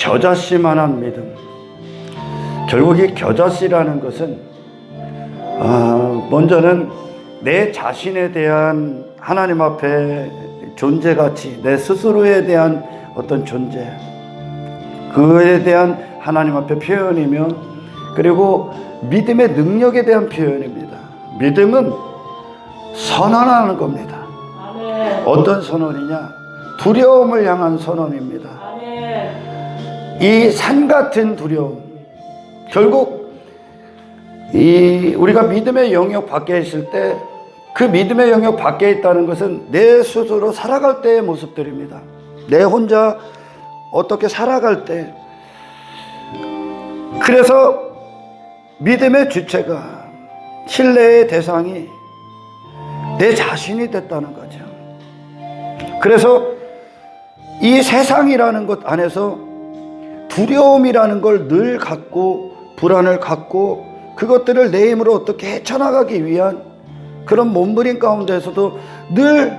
겨자씨만한 믿음. 결국 이 겨자씨라는 것은 먼저는 내 자신에 대한 하나님 앞에 존재가치, 내 스스로에 대한 어떤 존재, 그에 대한 하나님 앞에 표현이며, 그리고 믿음의 능력에 대한 표현입니다. 믿음은 선언하는 겁니다. 아멘. 어떤 선언이냐? 두려움을 향한 선언입니다. 아멘. 이 산 같은 두려움, 결국 우리가 믿음의 영역 밖에 있을 때, 그 믿음의 영역 밖에 있다는 것은 내 스스로 살아갈 때의 모습들입니다. 내 혼자 어떻게 살아갈 때. 그래서 믿음의 주체가, 신뢰의 대상이 내 자신이 됐다는 거죠. 그래서 이 세상이라는 것 안에서 두려움이라는 걸 늘 갖고, 불안을 갖고, 그것들을 내 힘으로 어떻게 헤쳐나가기 위한 그런 몸부림 가운데서도 늘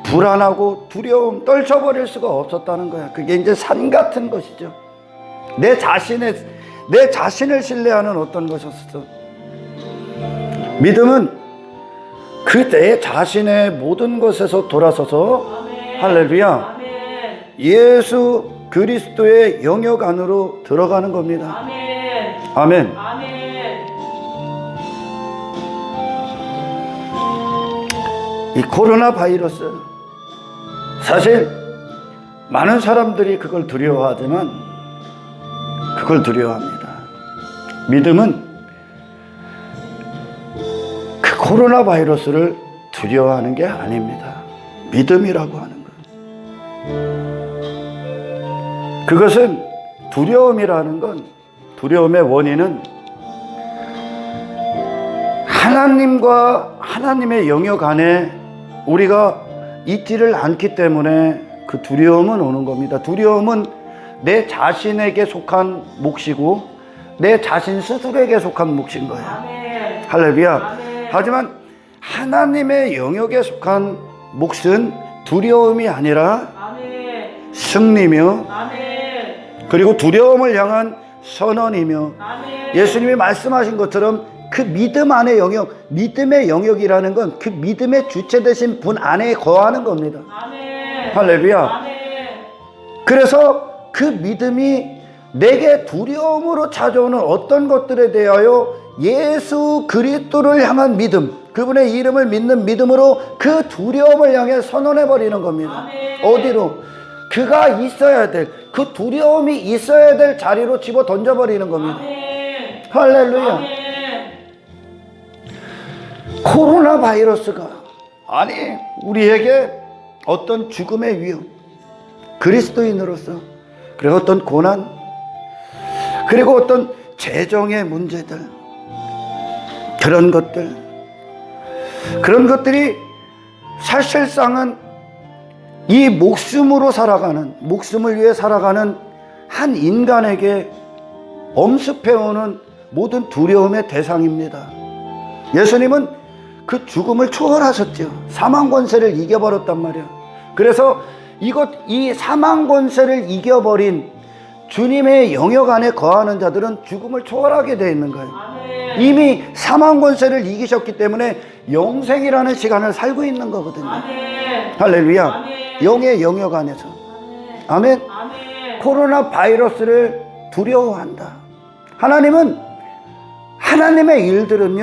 불안하고 두려움, 떨쳐버릴 수가 없었다는 거야. 그게 이제 산 같은 것이죠. 내 자신을 신뢰하는 어떤 것이었어. 믿음은 그 내 자신의 모든 것에서 돌아서서, 아멘. 할렐루야, 아멘. 예수 그리스도의 영역 안으로 들어가는 겁니다. 아멘. 아멘. 아멘. 이 코로나 바이러스, 사실 많은 사람들이 그걸 두려워하지만 그걸 두려워합니다. 믿음은 그 코로나 바이러스를 두려워하는 게 아닙니다. 믿음이라고 하는 것, 그것은 두려움이라는 건, 두려움의 원인은 하나님과 하나님의 영역 안에 우리가 있지를 않기 때문에 그 두려움은 오는 겁니다. 두려움은 내 자신에게 속한 몫이고 내 자신 스스로에게 속한 몫인 거예요. 아멘. 할렐루야. 아멘. 하지만 하나님의 영역에 속한 몫은 두려움이 아니라, 아멘. 승리며, 아멘. 그리고 두려움을 향한 선언이며, 아멘. 예수님이 말씀하신 것처럼 그 믿음 안의 영역, 믿음의 영역이라는 건 그 믿음의 주체 되신 분 안에 거하는 겁니다. 아멘. 할렐루야. 아멘. 그래서 그 믿음이 내게 두려움으로 찾아오는 어떤 것들에 대하여 예수 그리스도를 향한 믿음, 그분의 이름을 믿는 믿음으로 그 두려움을 향해 선언해버리는 겁니다. 아멘. 어디로? 그가 있어야 될, 그 두려움이 있어야 될 자리로 집어 던져버리는 겁니다. 아멘. 할렐루야. 아멘. 코로나 바이러스가, 아니, 우리에게 어떤 죽음의 위험, 그리스도인으로서, 그리고 어떤 고난, 그리고 어떤 재정의 문제들, 그런 것들이 사실상은 이 목숨으로 살아가는, 목숨을 위해 살아가는 한 인간에게 엄습해오는 모든 두려움의 대상입니다. 예수님은 그 죽음을 초월하셨죠. 사망 권세를 이겨버렸단 말이야. 그래서 이 사망 권세를 이겨버린 주님의 영역 안에 거하는 자들은 죽음을 초월하게 되어 있는 거예요. 아멘. 이미 사망 권세를 이기셨기 때문에 영생이라는 시간을 살고 있는 거거든요. 아멘. 할렐루야. 아멘. 영의 영역 안에서. 아멘. 아멘. 코로나 바이러스를 두려워한다. 하나님은, 하나님의 일들은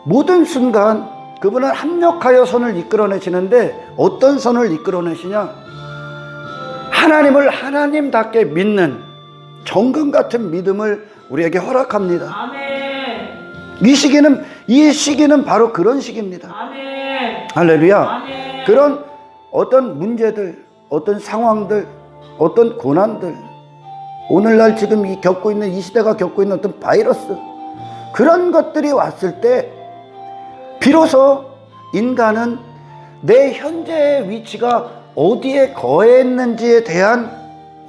모든 순간 그분은 합력하여 선을 이끌어내시는데, 어떤 선을 이끌어내시냐? 하나님을 하나님답게 믿는 정금 같은 믿음을 우리에게 허락합니다. 아멘. 이 시기는 바로 그런 시기입니다. 아멘. 할렐루야. 아멘. 그런 어떤 문제들, 어떤 상황들, 어떤 고난들, 오늘날 지금 겪고 있는 이 시대가 겪고 있는 어떤 바이러스, 그런 것들이 왔을 때 비로소 인간은 내 현재의 위치가 어디에 거했는지에 대한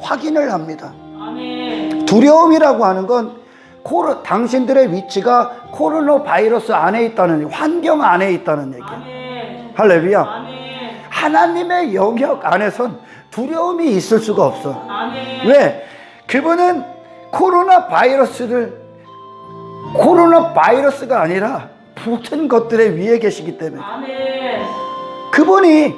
확인을 합니다. 아멘. 두려움이라고 하는 건 당신들의 위치가 코로나 바이러스 안에 있다는, 환경 안에 있다는 얘기예요. 아멘. 할렐루야. 아멘. 하나님의 영역 안에선 두려움이 있을 수가 없어. 아멘. 왜? 그분은 코로나 바이러스가 아니라 모든 것들의 위에 계시기 때문에. 아멘. 그분이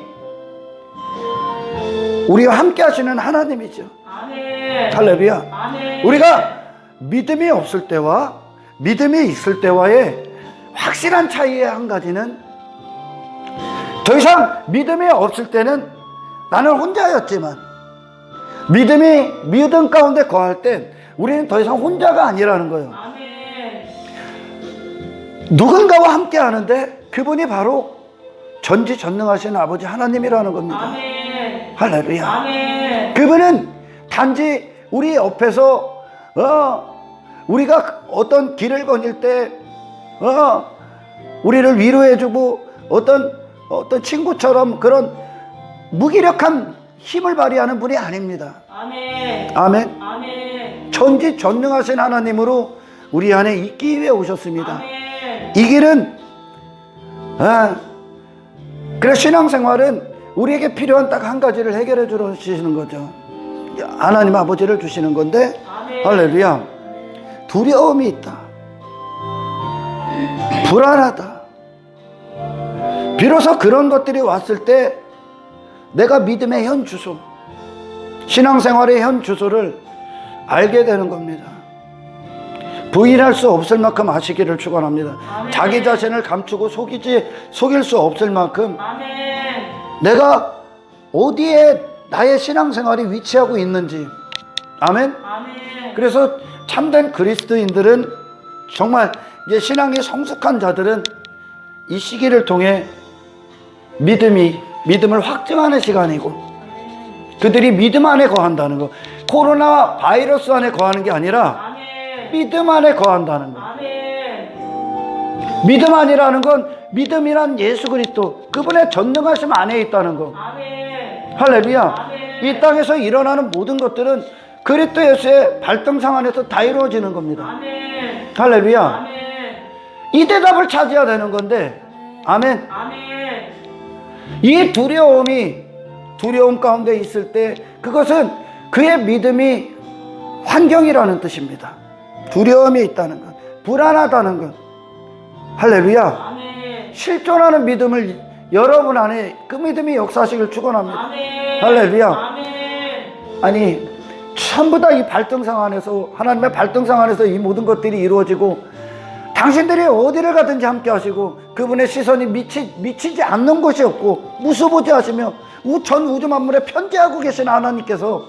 우리와 함께 하시는 하나님이죠. 아멘. 할렐루야. 아멘. 우리가 믿음이 없을 때와 믿음이 있을 때와의 확실한 차이의 한 가지는, 더 이상 믿음이 없을 때는 나는 혼자였지만 믿음 가운데 거할 땐 우리는 더 이상 혼자가 아니라는 거예요. 아멘. 누군가와 함께 하는데 그분이 바로 전지전능하신 아버지 하나님이라는 겁니다. 아멘. 할렐루야. 아멘. 그분은 단지 우리 옆에서 우리가 어떤 길을 거닐 때 우리를 위로해주고 어떤 친구처럼 그런 무기력한 힘을 발휘하는 분이 아닙니다. 아멘. 아멘. 아멘. 전지전능하신 하나님으로 우리 안에 있기 위해 오셨습니다. 아멘. 이 길은 그래서 신앙생활은 우리에게 필요한 딱 한 가지를 해결해 주시는 거죠. 하나님 아버지를 주시는 건데, 아멘. 할렐루야. 두려움이 있다, 불안하다, 비로소 그런 것들이 왔을 때 내가 믿음의 현 주소, 신앙생활의 현 주소를 알게 되는 겁니다. 부인할 수 없을 만큼 아시기를 축원합니다. 아멘. 자기 자신을 감추고 속일 수 없을 만큼 아멘. 내가 어디에 나의 신앙생활이 위치하고 있는지. 아멘. 아멘. 그래서 참된 그리스도인들은, 정말 이제 신앙이 성숙한 자들은 이 시기를 통해 믿음을 확증하는 시간이고, 그들이 믿음 안에 거한다는 거. 코로나 바이러스 안에 거하는 게 아니라 아멘. 믿음 안에 거한다는 거. 아멘. 믿음 안이라는 건, 믿음이란 예수 그리스도 그분의 전능하심 안에 있다는 거. 아멘. 할렐루야. 아멘. 이 땅에서 일어나는 모든 것들은 그리스도 예수의 발등상 안에서 다 이루어지는 겁니다. 아멘. 할렐루야. 아멘. 이 대답을 찾아야 되는 건데, 아멘. 아멘. 이 두려움 가운데 있을 때 그것은 그의 믿음이 환경이라는 뜻입니다. 두려움이 있다는 것, 불안하다는 것. 할렐루야. 아멘. 실존하는 믿음을 여러분 안에, 그 믿음이 역사하시길 축원합니다. 아멘. 할렐루야. 아멘. 아니, 전부 다 이 발등상 안에서, 하나님의 발등상 안에서 이 모든 것들이 이루어지고, 당신들이 어디를 가든지 함께 하시고, 그분의 시선이 미치지 않는 곳이 없고 무수보지 하시며 전 우주 만물에 편재하고 계신 하나님께서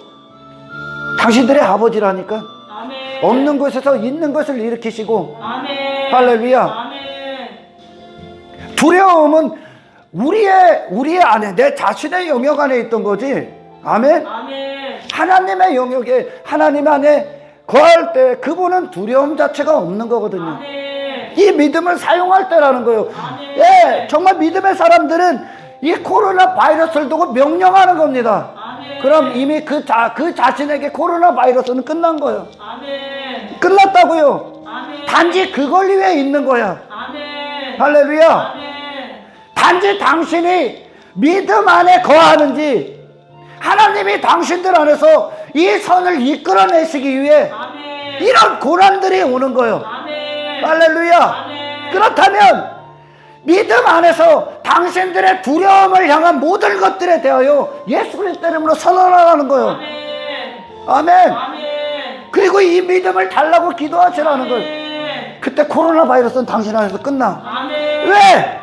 당신들의 아버지라니까, 아멘. 없는 곳에서 있는 것을 일으키시고. 아멘. 할렐루야. 아멘. 두려움은 우리의 안에, 내 자신의 영역 안에 있던 거지. 아멘. 아멘. 하나님의 영역에, 하나님 안에 거할 때 그분은 두려움 자체가 없는 거거든요. 아멘. 이 믿음을 사용할 때라는 거예요. 아멘. 예, 정말 믿음의 사람들은 이 코로나 바이러스를 두고 명령하는 겁니다. 아멘. 그럼 이미 그 자신에게 코로나 바이러스는 끝난 거예요. 아멘. 끝났다고요. 아멘. 단지 그걸 위해 있는 거야. 아멘. 할렐루야. 아멘. 단지 당신이 믿음 안에 거하는지, 하나님이 당신들 안에서 이 선을 이끌어내시기 위해 아멘. 이런 고난들이 오는 거예요. 아멘. 할렐루야. 아멘. 그렇다면 믿음 안에서 당신들의 두려움을 향한 모든 것들에 대하여 예수 그리스도 이름으로 선언하라는 거예요. 아멘. 아멘. 아멘. 그리고 이 믿음을 달라고 기도하시라는 거예요. 아멘. 그때 코로나 바이러스는 당신 안에서 끝나. 아멘. 왜?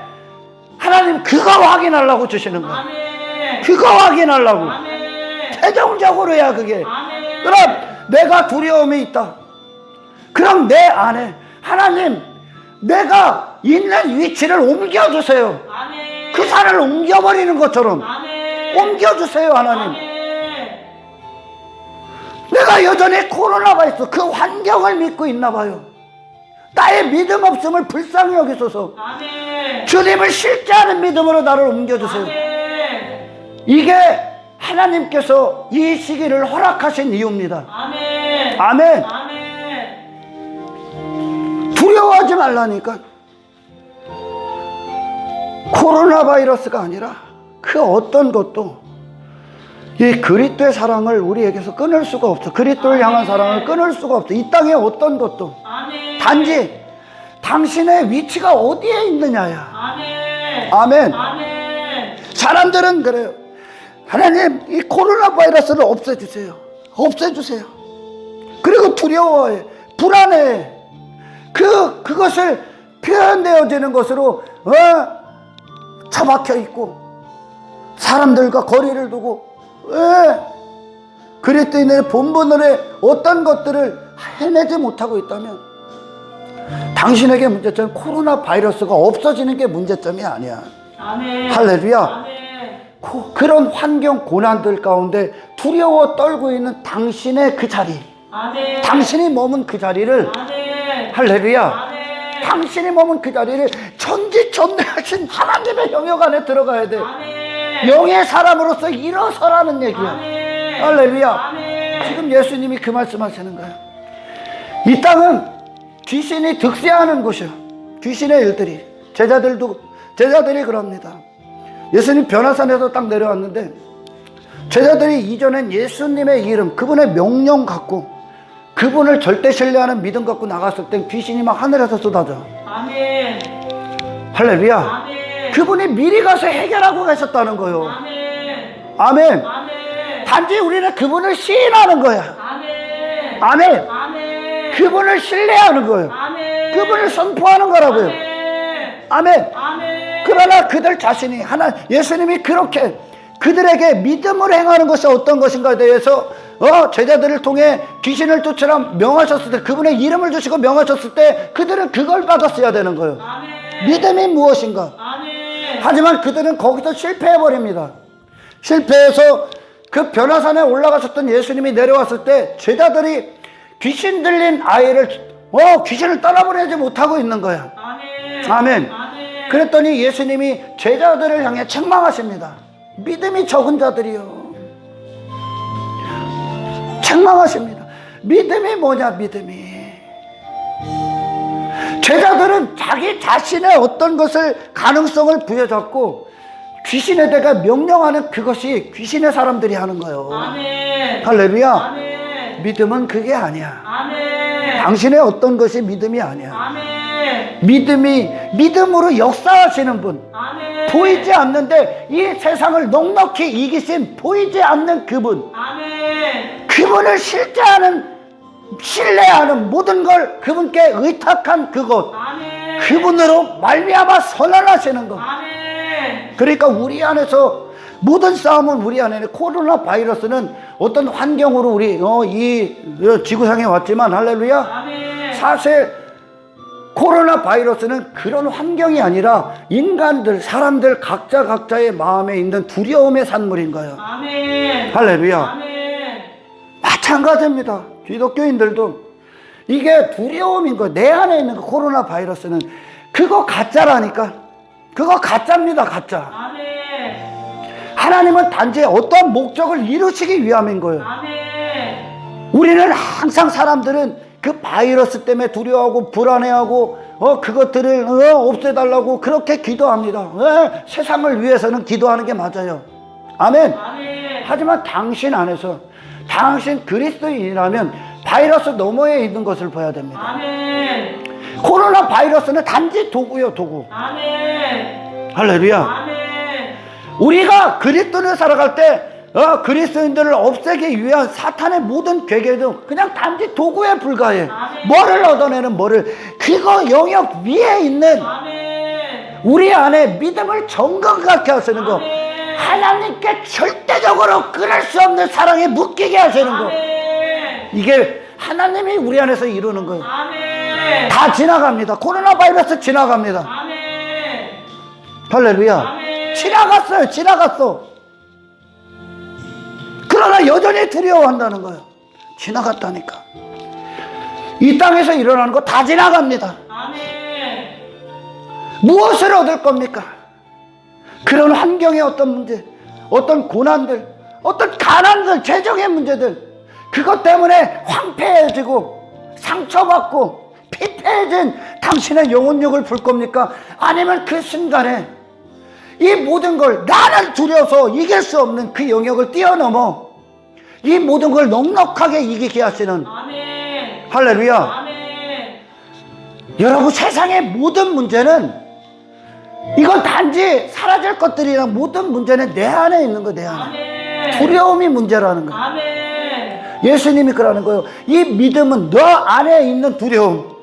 하나님 그거 확인하려고 주시는 거예요. 아멘. 그거 확인하려고. 아멘. 최종적으로야 그게. 아멘. 그럼 내가 두려움이 있다. 그럼 내 안에 하나님, 내가 있는 위치를 옮겨주세요. 아멘. 그 산을 옮겨버리는 것처럼 아멘. 옮겨주세요. 하나님, 아멘. 내가 여전히 코로나가 있어. 그 환경을 믿고 있나 봐요. 나의 믿음 없음을 불쌍히 여기소서. 아멘. 주님을 실제하는 믿음으로 나를 옮겨주세요. 아멘. 이게 하나님께서 이 시기를 허락하신 이유입니다. 아멘. 아멘. 아멘. 두려워하지 말라니까. 코로나 바이러스가 아니라 그 어떤 것도 이 그리스도의 사랑을 우리에게서 끊을 수가 없어. 그리스도를 향한 사랑을 끊을 수가 없어. 이 땅에 어떤 것도. 아멘. 단지 당신의 위치가 어디에 있느냐야. 아멘. 아멘. 아멘. 사람들은 그래요. 하나님, 이 코로나 바이러스를 없애주세요. 없애주세요. 그리고 두려워해. 불안해. 그것을 표현되어지는 것으로 처박혀 있고 사람들과 거리를 두고 그리스도인의 본분의 어떤 것들을 해내지 못하고 있다면 당신에게 문제점은 코로나 바이러스가 없어지는 게 문제점이 아니야. 아멘. 할렐루야. 아멘. 그런 환경 고난들 가운데 두려워 떨고 있는 당신의 그 자리, 아멘. 당신이 머문 그 자리를 아멘. 할렐루야. 아멘. 당신이 머문 그 자리를 전지전능하신 하나님의 영역 안에 들어가야 돼. 아멘. 영의 사람으로서 일어서라는 얘기야. 아멘. 할렐루야. 아멘. 지금 예수님이 그 말씀하시는 거야. 이 땅은 귀신이 득세하는 곳이야. 귀신의 일들이. 제자들이 그럽니다. 예수님 변화산에서 딱 내려왔는데 제자들이 이전엔 예수님의 이름, 그분의 명령 갖고 그분을 절대 신뢰하는 믿음 갖고 나갔을 땐 귀신이 막 하늘에서 쏟아져. 아멘. 할렐루야. 아멘. 그분이 미리 가서 해결하고 가셨다는 거예요. 아멘. 아멘. 아멘. 단지 우리는 그분을 시인하는 거야. 아멘. 아멘. 아멘. 그분을 신뢰하는 거예요. 아멘. 그분을 선포하는 거라고요. 아멘. 아멘. 아멘. 그러나 그들 자신이 예수님이 그렇게 그들에게 믿음을 행하는 것이 어떤 것인가에 대해서 제자들을 통해 귀신을 쫓으라 명하셨을 때, 그분의 이름을 주시고 명하셨을 때 그들은 그걸 받았어야 되는 거예요. 아멘. 믿음이 무엇인가? 아멘. 하지만 그들은 거기서 실패해버립니다. 실패해서 그 변화산에 올라가셨던 예수님이 내려왔을 때 제자들이 귀신 들린 아이를 귀신을 떠나보내지 못하고 있는 거야. 아멘. 아멘. 아멘. 그랬더니 예수님이 제자들을 향해 책망하십니다. 믿음이 적은 자들이요. 책망하십니다. 믿음이 뭐냐, 믿음이. 제자들은 자기 자신의 어떤 것을 가능성을 부여잡고 귀신에 대해 명령하는 그것이 귀신의 사람들이 하는 거예요. 아멘. 할렐루야. 아멘. 믿음은 그게 아니야. 아멘. 당신의 어떤 것이 믿음이 아니야. 아멘. 믿음으로 역사하시는 분, 아멘. 보이지 않는데 이 세상을 넉넉히 이기신 보이지 않는 그분, 아멘. 그분을 신뢰하는 모든 걸 그분께 의탁한 그것, 아멘. 그분으로 말미암아 선언하시는 것. 아멘. 그러니까 우리 안에서 모든 싸움은 우리 안에, 코로나 바이러스는 어떤 환경으로 우리 이 지구상에 왔지만 할렐루야. 아멘. 사실 코로나 바이러스는 그런 환경이 아니라 인간들, 사람들 각자의 마음에 있는 두려움의 산물인 거예요. 아멘. 할렐루야. 아멘. 마찬가지입니다. 기독교인들도 이게 두려움인 거예요. 내 안에 있는 그 코로나 바이러스는 그거 가짜라니까. 그거 가짜입니다. 가짜. 아멘. 하나님은 단지 어떠한 목적을 이루시기 위함인 거예요. 아멘. 우리는 항상 사람들은 그 바이러스 때문에 두려워하고 불안해하고 그것들을 없애달라고 그렇게 기도합니다. 세상을 위해서는 기도하는 게 맞아요. 아멘. 아멘. 하지만 당신 안에서 당신 그리스도인이라면 바이러스 너머에 있는 것을 봐야 됩니다. 아멘. 코로나 바이러스는 단지 도구요, 도구. 아멘. 할렐루야. 아멘. 우리가 그리스도를 살아갈 때 그리스도인들을 없애기 위한 사탄의 모든 괴계도 그냥 단지 도구에 불과해. 아멘. 뭐를 얻어내는 뭐를, 그거 영역 위에 있는 아멘. 우리 안에 믿음을 정건하게 하시는 거, 아멘. 하나님께 절대적으로 끊을 수 없는 사랑에 묶이게 하시는 거, 아멘. 이게 하나님이 우리 안에서 이루는 거예요. 아멘. 다 지나갑니다. 코로나 바이러스 지나갑니다. 아멘. 할렐루야. 아멘. 지나갔어. 그러나 여전히 두려워한다는 거예요. 지나갔다니까. 이 땅에서 일어나는 거 다 지나갑니다. 아멘. 무엇을 얻을 겁니까? 그런 환경의 어떤 문제, 어떤 고난들, 어떤 가난들, 재정의 문제들, 그것 때문에 황폐해지고 상처받고 피폐해진 당신의 영혼력을 불 겁니까? 아니면 그 순간에 이 모든 걸 나는 두려워서 이길 수 없는 그 영역을 뛰어넘어 이 모든 걸 넉넉하게 이기게 하시는 아멘. 할렐루야. 아멘. 여러분, 세상의 모든 문제는 이건 단지 사라질 것들이랑 모든 문제는 내 안에 있는 거, 내 안에. 아멘. 두려움이 문제라는 거예요. 아멘. 예수님이 그러는 거예요. 이 믿음은 너 안에 있는 두려움,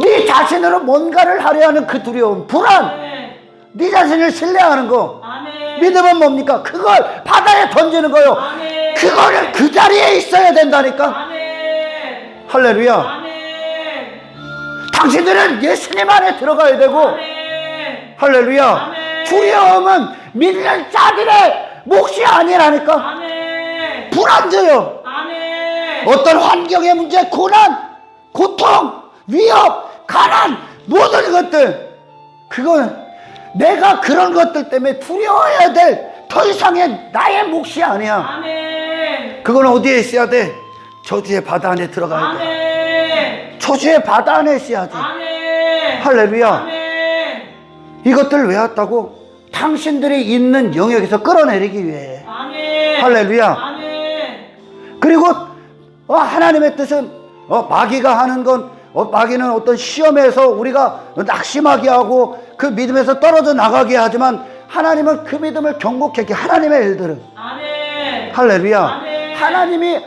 네 자신으로 뭔가를 하려 하는 그 두려움, 불안, 아멘. 네 자신을 신뢰하는 거. 아멘. 믿음은 뭡니까? 그걸 바다에 던지는 거예요. 아멘. 그거는 그 자리에 있어야 된다니까. 아멘. 할렐루야. 아멘. 당신들은 예수님 안에 들어가야 되고, 아멘. 할렐루야. 아멘. 두려움은 믿는 자들의 몫이 아니라니까. 아멘. 불안져요. 아멘. 어떤 환경의 문제, 고난, 고통, 위협, 가난, 모든 것들, 그건 내가 그런 것들 때문에 두려워해야 될 더 이상의 나의 몫이 아니야. 아멘. 그건 어디에 있어야 돼? 저주의 바다 안에 들어가야 돼. 아멘. 저주의 바다 안에 있어야지. 아멘. 할렐루야. 아멘. 이것들 왜 왔다고? 당신들이 있는 영역에서 끌어내리기 위해. 아멘. 할렐루야. 아멘. 그리고 하나님의 뜻은 마귀가 하는 건 마귀는 어떤 시험에서 우리가 낙심하게 하고 그 믿음에서 떨어져 나가게 하지만 하나님은 그 믿음을 경고케 하나님의 일들은 아멘. 할렐루야. 아멘. 하나님이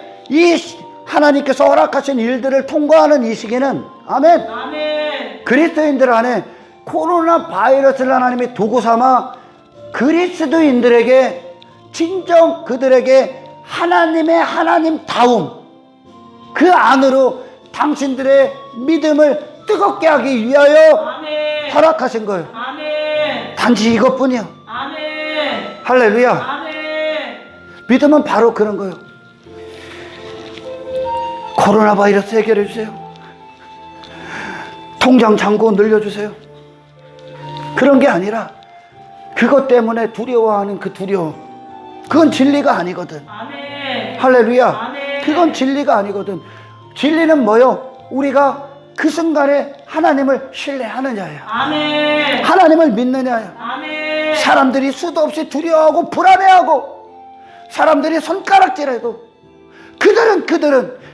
하나님께서 허락하신 일들을 통과하는 이 시기는 아멘. 아멘. 그리스도인들 안에 코로나 바이러스를 하나님이 도구 삼아 그리스도인들에게 진정 그들에게 하나님의 하나님다움 그 안으로 당신들의 믿음을 뜨겁게 하기 위하여 아멘. 허락하신 거예요. 아멘. 단지 이것뿐이요. 아멘. 할렐루야. 아멘. 믿음은 바로 그런 거예요. 코로나 바이러스 해결해 주세요. 통장 잔고 늘려주세요. 그런 게 아니라 그것 때문에 두려워하는 그 두려움, 그건 진리가 아니거든. 아멘. 할렐루야. 아멘. 그건 진리가 아니거든. 진리는 뭐요? 우리가 그 순간에 하나님을 신뢰하느냐예요. 아멘. 하나님을 믿느냐예요. 아멘. 사람들이 수도 없이 두려워하고 불안해하고 사람들이 손가락질해도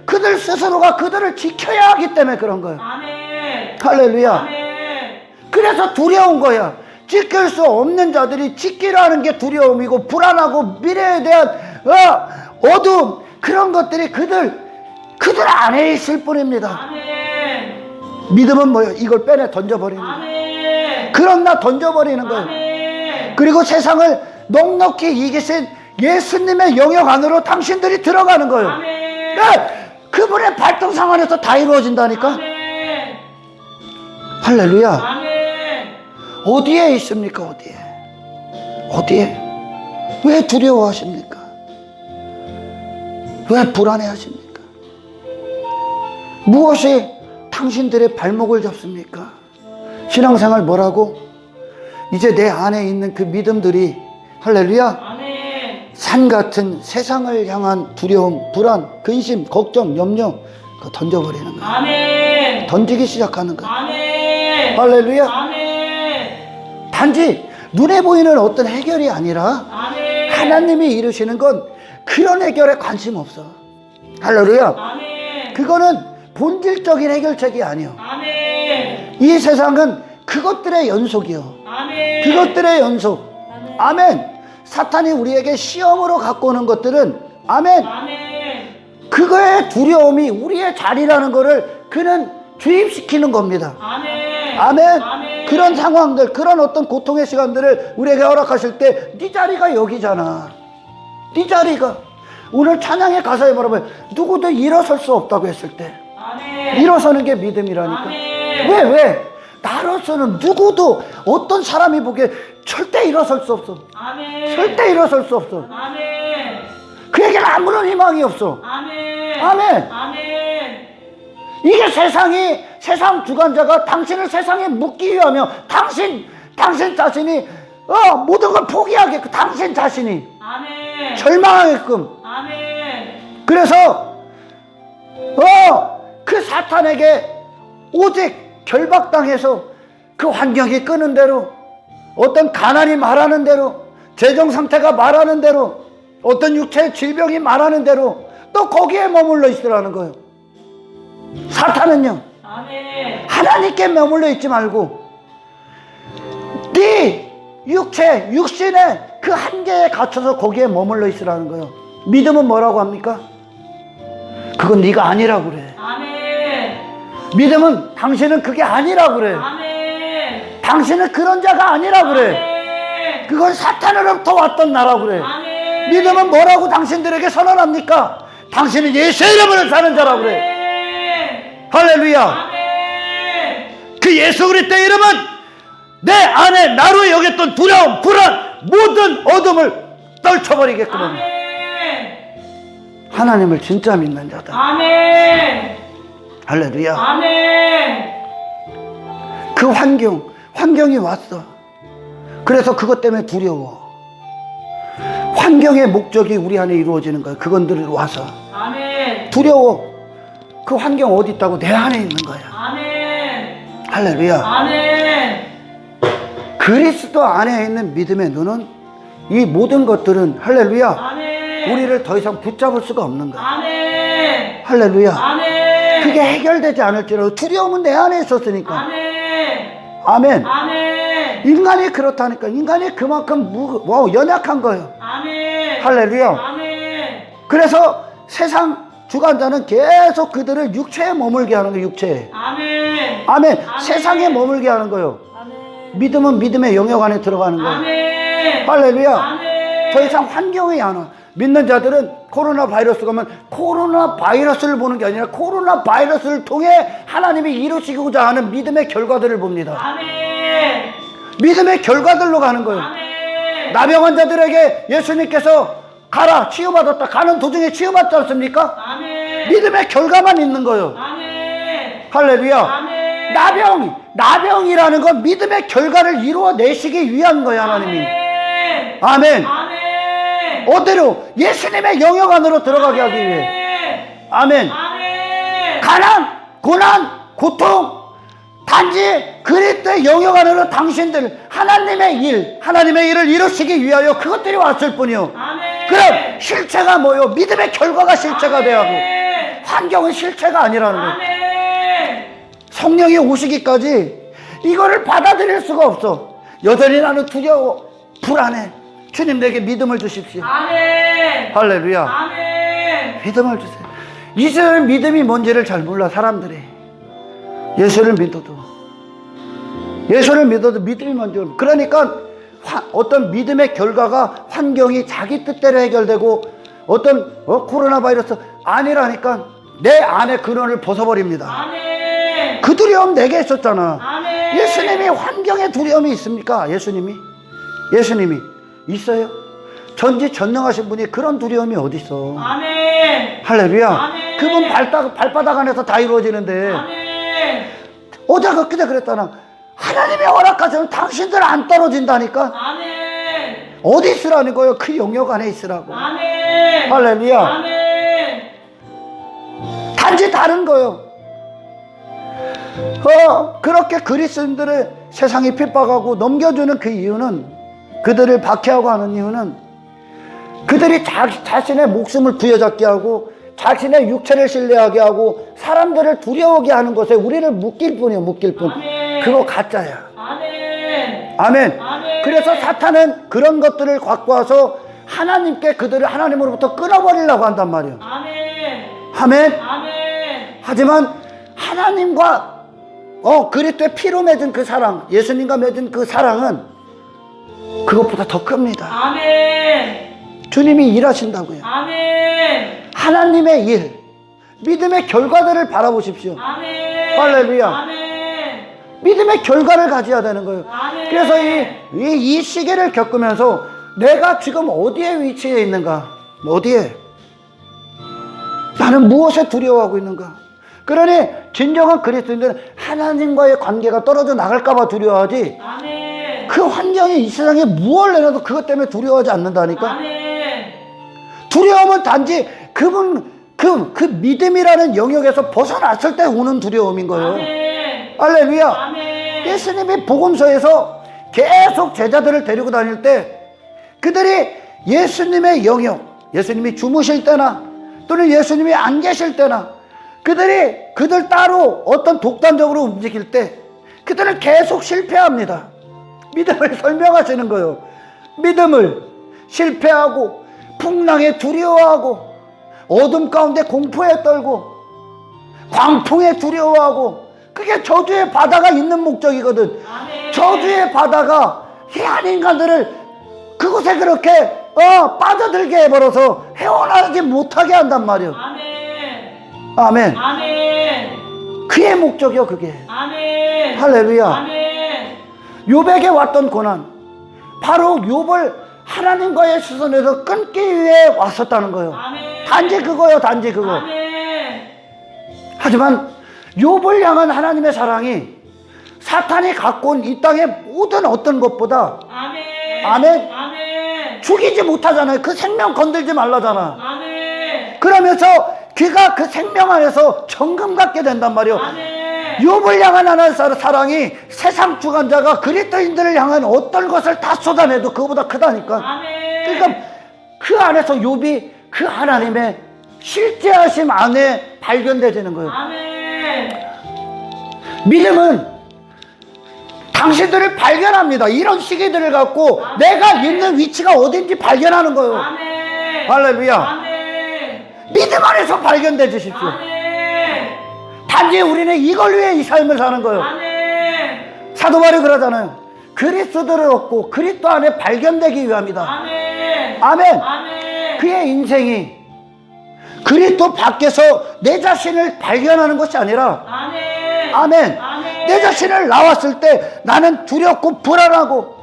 그들 스스로가 그들을 지켜야 하기 때문에 그런 거예요. 아멘. 할렐루야. 아멘. 그래서 두려운 거야. 지킬 수 없는 자들이 지키라는 게 두려움이고 불안하고 미래에 대한 어두움, 그런 것들이 그들 안에 있을 뿐입니다. 아멘. 믿음은 뭐예요? 이걸 빼내 던져버리는 거예요. 아멘. 그럼 나 던져버리는 거예요. 아멘. 그리고 세상을 넉넉히 이기신 예수님의 영역 안으로 당신들이 들어가는 거예요. 아멘. 네, 그분의 발동상 안에서 다 이루어진다니까. 아멘. 할렐루야. 아멘. 어디에 있습니까? 어디에? 왜 두려워하십니까? 왜 불안해하십니까? 무엇이 당신들의 발목을 잡습니까? 신앙생활 뭐라고? 이제 내 안에 있는 그 믿음들이 할렐루야. 아멘. 산 같은 세상을 향한 두려움, 불안, 근심, 걱정, 염려, 그거 던져버리는 거예요. 아멘. 던지기 시작하는 거예요. 아멘. 할렐루야. 아멘. 단지 눈에 보이는 어떤 해결이 아니라 아멘. 하나님이 이루시는 건 그런 해결에 관심 없어. 할렐루야. 아멘. 그거는 본질적인 해결책이 아니요. 아멘. 이 세상은 그것들의 연속이요. 아멘. 그것들의 연속. 아멘. 사탄이 우리에게 시험으로 갖고 오는 것들은 아멘. 아멘. 그거의 두려움이 우리의 자리라는 거를 그는 주입시키는 겁니다. 아멘. 아멘. 아멘. 그런 상황들, 그런 어떤 고통의 시간들을 우리에게 허락하실 때 네 자리가 여기잖아. 네 자리가. 오늘 찬양의 가사에 뭐라고요? 누구도 일어설 수 없다고 했을 때 아멘. 일어서는 게 믿음이라니까. 아멘. 왜? 나로서는 누구도 어떤 사람이 보기에 절대 일어설 수 없어. 아멘. 절대 일어설 수 없어. 아멘. 그에게는 아무런 희망이 없어. 아멘. 아멘. 아멘. 이게 세상 주관자가 당신을 세상에 묶기 위하며 당신 자신이 모든 걸 포기하게끔 당신 자신이 아멘. 절망하게끔. 아멘. 그래서 그 사탄에게 오직 결박당해서 그 환경이 끄는 대로 어떤 가난이 말하는 대로, 재정 상태가 말하는 대로, 어떤 육체의 질병이 말하는 대로 또 거기에 머물러 있으라는 거예요. 사탄은요, 아멘. 하나님께 머물러 있지 말고 네 육체, 육신의 그 한계에 갇혀서 거기에 머물러 있으라는 거예요. 믿음은 뭐라고 합니까? 그건 네가 아니라고 그래. 아멘. 믿음은 당신은 그게 아니라고 그래. 아멘. 당신은 그런 자가 아니라고 그래. 아멘. 그건 사탄으로부터 왔던 나라고 그래. 아멘. 믿음은 뭐라고 당신들에게 선언합니까? 당신은 예수의 이름으로 사는 자라고 그래. 할렐루야. 아멘. 그 예수 그리스도의 이름은 내 안에 나로 여겼던 두려움, 불안, 모든 어둠을 떨쳐버리게끔 합니다. 아멘. 하나님을 진짜 믿는 자다. 아멘. 할렐루야. 아멘. 그 환경이 왔어. 그래서 그것 때문에 두려워. 환경의 목적이 우리 안에 이루어지는 거야. 그건들 와서 아멘. 두려워. 그 환경 어디 있다고? 내 안에 있는 거야. 아멘. 할렐루야. 아멘. 그리스도 안에 있는 믿음의 눈은 이 모든 것들은 할렐루야, 아멘. 우리를 더 이상 붙잡을 수가 없는 거야. 아멘. 할렐루야. 아멘. 그게 해결되지 않을지라도 두려움은 내 안에 있었으니까. 아멘. 아멘. 아멘. 인간이 그렇다니까. 인간이 그만큼 연약한 거예요. 아멘. 할렐루야. 아멘. 그래서 세상 주관자는 계속 그들을 육체에 머물게 하는 거예요. 육체에. 아멘. 아멘. 세상에 머물게 하는 거예요. 아멘. 믿음은 믿음의 영역 안에 들어가는 거예요. 아멘. 할렐루야. 아멘. 더 이상 환경이 안 와. 믿는 자들은 코로나 바이러스가 오면 코로나 바이러스를 보는 게 아니라 코로나 바이러스를 통해 하나님이 이루시고자 하는 믿음의 결과들을 봅니다. 아멘. 믿음의 결과들로 가는 거예요. 아멘. 나병 환자들에게 예수님께서 가라, 치유받았다. 가는 도중에 치유받지 않습니까? 아멘. 믿음의 결과만 있는 거예요. 아멘. 할렐루야. 아멘. 나병이라는 건 믿음의 결과를 이루어내시기 위한 거예요, 하나님이. 아멘. 아멘. 아멘. 어디로? 예수님의 영역 안으로 들어가게 하기 위해. 아멘. 아멘. 가난, 고난, 고통, 단지 그리스도의 영역 안으로 당신들 하나님의 일을 이루시기 위하여 그것들이 왔을 뿐이요. 아멘. 그럼 실체가 뭐요? 믿음의 결과가 실체가 돼야 하고 아멘. 환경은 실체가 아니라는 거예요. 아멘. 성령이 오시기까지 이거를 받아들일 수가 없어. 여전히 나는 두려워, 불안해. 주님 내게 믿음을 주십시오. 아멘. 할렐루야. 아멘. 믿음을 주세요. 이스라엘 믿음이 뭔지를 잘 몰라 사람들이. 예수를 믿어도 믿음이 뭔지 몰라. 그러니까 어떤 믿음의 결과가 환경이 자기 뜻대로 해결되고 어떤 코로나 바이러스 아니라니까 내 안에 근원을 벗어버립니다. 아멘. 그 두려움 내게 있었잖아. 아멘. 예수님이 환경에 두려움이 있습니까? 예수님이 있어요? 전지전능하신 분이 그런 두려움이 어디 있어? 아멘. 할렐루야. 아멘. 그분 발바닥 안에서 다 이루어지는데 아멘. 어제가 그때 그랬다나 하나님이 허락하시면 당신들 안 떨어진다니까. 아멘. 어디 있으라는 거예요? 그 영역 안에 있으라고. 아멘. 할렐루야. 아멘. 단지 다른 거예요. 그렇게 그리스도인들을 세상이 핍박하고 넘겨주는 그 이유는, 그들을 박해하고 하는 이유는 그들이 자신의 목숨을 부여잡게 하고 자신의 육체를 신뢰하게 하고 사람들을 두려워하게 하는 것에 우리를 묶일 뿐이에요. 묶일 뿐. 아멘. 그거 가짜야. 아멘. 아멘. 아멘. 그래서 사탄은 그런 것들을 갖고 와서 하나님께 그들을 하나님으로부터 끊어버리려고 한단 말이에요. 아멘. 아멘. 아멘. 하지만 하나님과 그리스도의 피로 맺은 그 사랑, 예수님과 맺은 그 사랑은 그것보다 더 큽니다. 아멘. 주님이 일하신다고요. 아멘. 하나님의 일, 믿음의 결과들을 바라보십시오. 아멘. 할렐루야. 아멘. 믿음의 결과를 가져야 되는 거예요. 아멘. 그래서 이 시기를 겪으면서 내가 지금 어디에 위치해 있는가? 어디에? 나는 무엇에 두려워하고 있는가? 그러니 진정한 그리스도인들은 하나님과의 관계가 떨어져 나갈까봐 두려워하지, 아멘. 그 환경이 이 세상에 무엇을 내놔도 그것 때문에 두려워하지 않는다니까. 아멘. 두려움은 단지 그 믿음이라는 영역에서 벗어났을 때 오는 두려움인 거예요. 아멘. 할렐루야. 아멘. 예수님이 복음서에서 계속 제자들을 데리고 다닐 때 그들이 예수님의 영역, 예수님이 주무실 때나 또는 예수님이 안 계실 때나 그들 따로 어떤 독단적으로 움직일 때 그들은 계속 실패합니다. 믿음을 설명하시는 거예요. 믿음을 실패하고 풍랑에 두려워하고 어둠 가운데 공포에 떨고 광풍에 두려워하고, 그게 저주의 바다가 있는 목적이거든. 아멘. 저주의 바다가 한 인간들을 그곳에 그렇게 빠져들게 해버려서 헤어나지 못하게 한단 말이에요. 아멘. 아멘. 아멘. 그의 목적이요, 그게. 아멘. 할렐루야. 아멘. 욥에게 왔던 고난, 바로 욥을 하나님과의 시선에서 끊기 위해 왔었다는 거예요. 아멘. 단지 그거요, 단지 그거. 아멘. 하지만 욥을 향한 하나님의 사랑이 사탄이 갖고 온 이 땅의 모든 어떤 것보다 아멘. 아멘. 아멘. 죽이지 못하잖아요. 그 생명 건들지 말라잖아. 아멘. 그러면서 그가 그 생명 안에서 정금 갖게 된단 말이에요. 아멘. 욥을 향한 하나님의 사랑이 세상 주관자가 그리스도인들을 향한 어떤 것을 다 쏟아내도 그거보다 크다니까. 아멘. 그러니까 그 안에서 욥이 그 하나님의 실제하심 안에 발견되는 거예요. 아멘. 믿음은 당신들을 발견합니다. 이런 시기들을 갖고 아멘. 내가 있는 위치가 어딘지 발견하는 거예요. 아멘. 할렐루야. 아멘. 믿음 안에서 발견돼 주십시오. 아멘. 단지 우리는 이걸 위해 이 삶을 사는 거예요. 아멘. 사도 바울이 그러잖아요. 그리스도를 얻고 그리스도 안에 발견되기 위함이다. 아멘. 아멘. 아멘. 그의 인생이 그리스도 밖에서 내 자신을 발견하는 것이 아니라 아멘. 아멘. 아멘. 내 자신을 나왔을 때 나는 두렵고 불안하고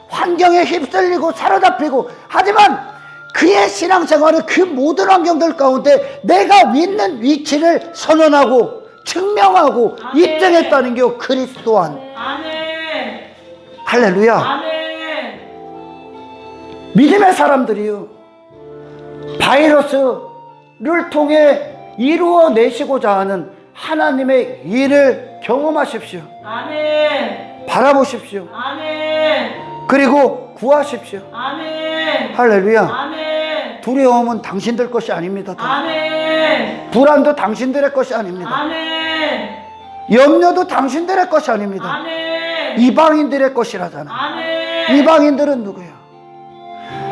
환경에 휩쓸리고 사로잡히고, 하지만 그의 신앙생활은 그 모든 환경들 가운데 내가 있는 위치를 선언하고 증명하고 아멘. 입증했다는 게 그리스도 안. 아멘. 할렐루야. 아멘. 믿음의 사람들이요, 바이러스를 통해 이루어내시고자 하는 하나님의 일을 경험하십시오. 아멘. 바라보십시오. 아멘. 그리고 구하십시오. 아멘. 할렐루야. 아멘. 두려움은 당신들 것이 아닙니다. 아멘. 불안도 당신들의 것이 아닙니다. 아멘. 염려도 당신들의 것이 아닙니다. 아멘. 이방인들의 것이라잖아. 아멘. 이방인들은 누구예요?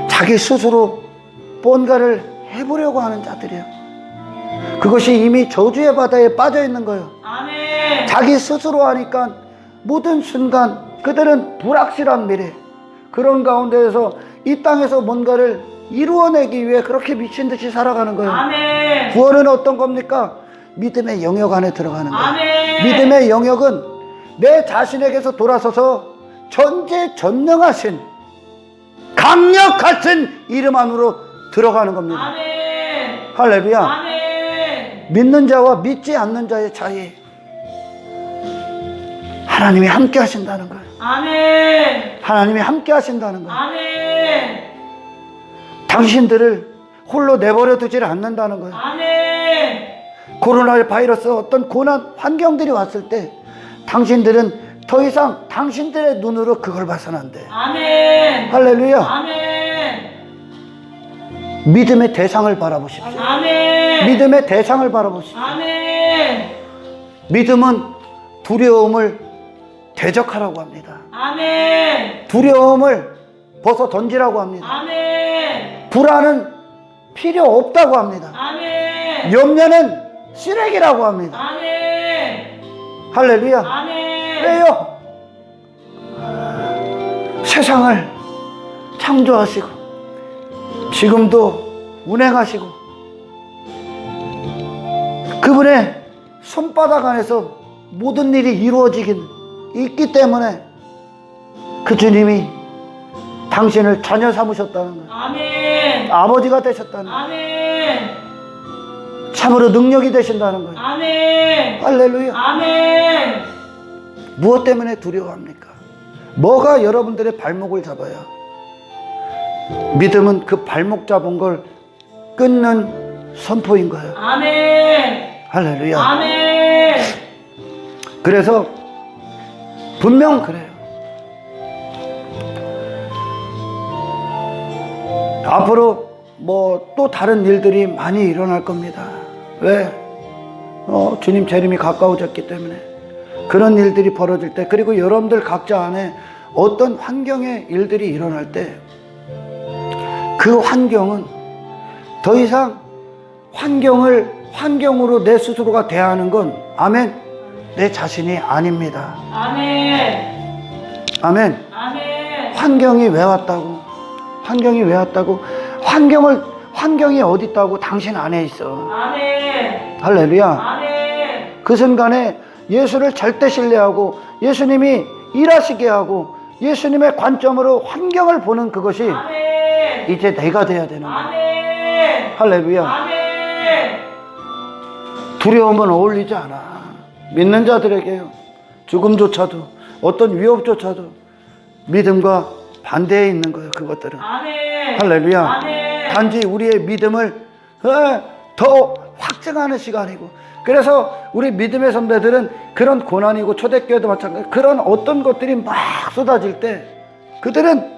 자기 스스로 뭔가를 해보려고 하는 자들이에요. 그것이 이미 저주의 바다에 빠져 있는 거예요. 아멘. 자기 스스로 하니까 모든 순간 그들은 불확실한 미래, 그런 가운데에서 이 땅에서 뭔가를 이루어내기 위해 그렇게 미친 듯이 살아가는 거예요. 아멘. 구원은 어떤 겁니까? 믿음의 영역 안에 들어가는 거예요. 아멘. 믿음의 영역은 내 자신에게서 돌아서서 전지전능하신 강력하신 이름 안으로 들어가는 겁니다. 아멘. 할렐루야. 아멘. 믿는 자와 믿지 않는 자의 차이, 하나님이 함께 하신다는 거예요. 아멘. 하나님이 함께 하신다는 거예요. 아멘. 당신들을 홀로 내버려 두질 않는다는 거예요. 아멘. 코로나 바이러스 어떤 고난 환경들이 왔을 때 당신들은 더 이상 당신들의 눈으로 그걸 봐서는 안 돼. 아멘. 할렐루야. 아멘. 믿음의 대상을 바라보십시오. 아멘. 믿음의 대상을 바라보십시오. 아멘. 믿음은 두려움을 대적하라고 합니다. 아멘. 두려움을 벗어 던지라고 합니다. 아멘. 불안은 필요 없다고 합니다. 아멘. 염려는 쓰레기라고 합니다. 아멘. 할렐루야. 아멘. 왜요? 세상을 창조하시고 지금도 운행하시고 그분의 손바닥 안에서 모든 일이 이루어지긴 있기 때문에 그 주님이 당신을 자녀 삼으셨다는 거예요. 아멘. 아버지가 되셨다는 거예요. 아멘. 참으로 능력이 되신다는 거예요. 아멘. 할렐루야. 아멘. 무엇 때문에 두려워합니까? 뭐가 여러분들의 발목을 잡아요? 믿음은 그 발목 잡은 걸 끊는 선포인 거예요. 아멘. 할렐루야. 아멘. 그래서 분명 그래요. 앞으로 뭐 또 다른 일들이 많이 일어날 겁니다. 왜? 주님 재림이 가까워졌기 때문에 그런 일들이 벌어질 때, 그리고 여러분들 각자 안에 어떤 환경의 일들이 일어날 때 그 환경은 더 이상 환경으로 내 스스로가 대하는 건, 아멘, 내 자신이 아닙니다. 아멘. 아멘. 아멘. 환경이 왜 왔다고? 환경이 어디 있다고? 당신 안에 있어. 아멘. 할렐루야. 아멘. 그 순간에 예수를 절대 신뢰하고 예수님이 일하시게 하고 예수님의 관점으로 환경을 보는 그것이 아멘. 이제 내가 돼야 되는 거야. 아멘. 할렐루야. 아멘. 두려움은 어울리지 않아. 믿는 자들에게요, 죽음조차도, 어떤 위협조차도 믿음과 반대에 있는 거예요. 그것들은. 아멘. 할렐루야. 아멘. 단지 우리의 믿음을 더 확증하는 시간이고, 그래서 우리 믿음의 선배들은 그런 고난이고, 초대교회도 마찬가지, 그런 어떤 것들이 막 쏟아질 때 그들은